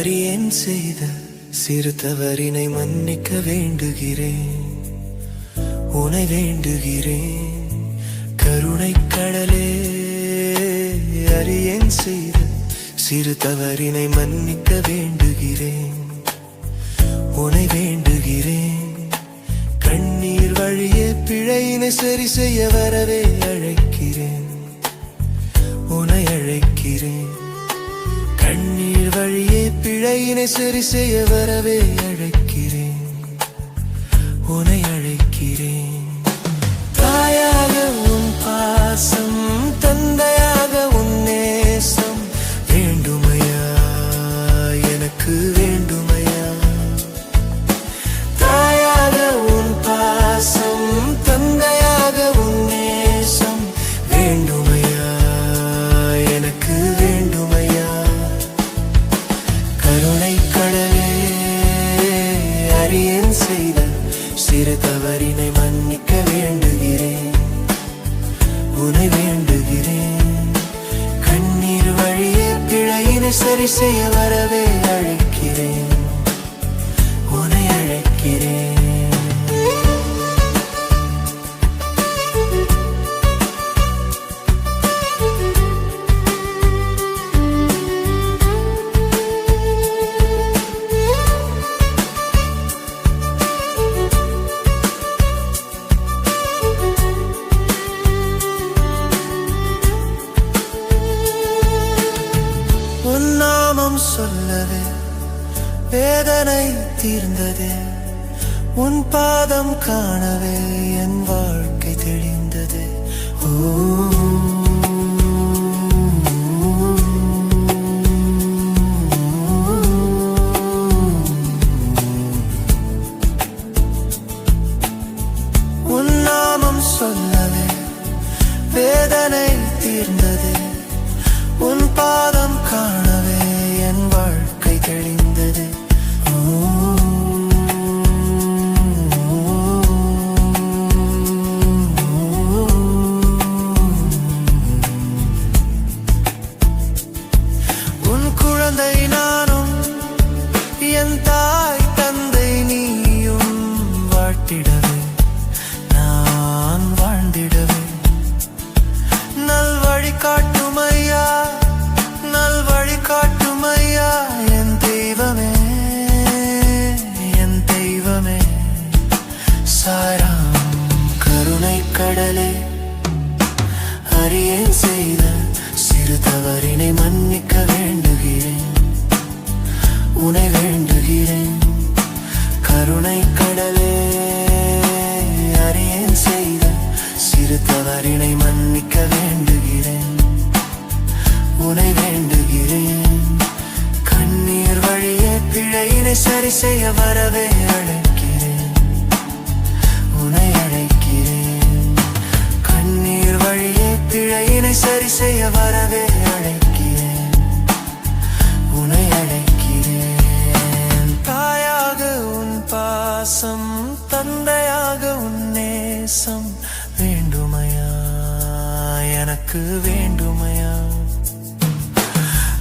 அறியேன் செய்த சிறு தவறினை மன்னிக்க வேண்டுகிறேன், உனை வேண்டுகிறேன். கருணை கடலே, அறியேன் செய்த சிறு தவறினை மன்னிக்க வேண்டுகிறேன், உனை வேண்டுகிறேன். கண்ணீர் வழியே பிழையினை சரி செய்ய வரவே அழைக்கிறேன், உனை அழைக்கிறேன். கண்ணீர் வழியே பிழையினை சரி செய்ய வரவே அழைக்கிறேன், உனை அழைக்கிறேன். தாயாக உன் பாசம், தந்தையாக உன் நேசம் வேண்டுமையா, எனக்கு வேண்டுமையா. தாயாக உன் பாசம், தந்தையாக உன் நேசம் வேண்டுமையா, எனக்கு வேண்டுமையா. கருணை கடலே, அறியேன் செய்த சிறு தவறினை மன்னிக்க வேண்டுகிறேன், உனை வேண்டுகிறேன். கண்ணீர் வழியே பிழையினை சரி செய்ய வரவே அழைக்கிறேன், உனை அழைக்கிறேன். உன் நாமம் சொல்லவே வேதனை தீர்ந்ததே, உன் பாதம் காணவே என் வாழ்க்கை தெளிந்தது. உன் நாமம் சொல்லவே வேதனை தீர்ந்ததே, உன் பாதம் காணவே என் வாழ்க்கை தெளிந்தது. உன் குழந்தை நானும், என் தாய் தந்தை நீயும் வாழ்த்திடவே நான் வாழ்ந்திடவே. நல்வழி காட்டுமையா, நல்வழி காட்டுமையா என் தெய்வமே, என் தெய்வமே. சாராம் கருணை கடலே, அறியேன் செய்த சிறு தவறினை மன்னிக்க வேண்டுகிறேன், உனை வேண்டுகிறேன். கருணை கடலே, அறியேன் செய்த சிறு தவறினை மன்னிக்க வேண்டுகிறேன், உனை வேண்டுகிறேன். கண்ணீர் வழியே பிழையினை சரி செய்ய வரவே அழைக்கிறேன், உனை அழைக்கிறேன். கண்ணீர் வழியே பிழையினை சரி செய்ய வரவே அழைக்கிறேன், உனை அழைக்கிறேன். தாயாக உன் பாசம், தந்தையாக உன் நேசம் வேண்டுமையா, எனக்கு வேண்டுமையா.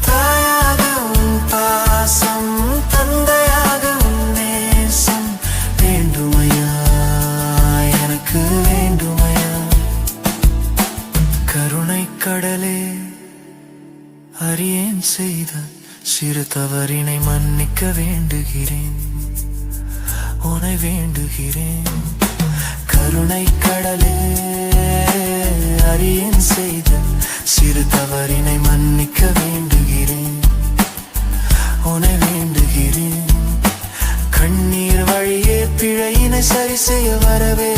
தாயாக உன் பாசம், தந்தையாக உன் நேசம் வேண்டுமையா, எனக்கு வேண்டுமையா. கருணை கடலே, அறியேன் செய்த சிறு தவறினை மன்னிக்க வேண்டுகிறேன், உனை வேண்டுகிறேன். கருணை கடலே, அறியேன் செய்த சிறு தவறினை மன்னிக்க வேண்டுகிறேன், உனை வேண்டுகிறேன். கண்ணீர் வழியே பிழையினை சரி செய்ய வரவே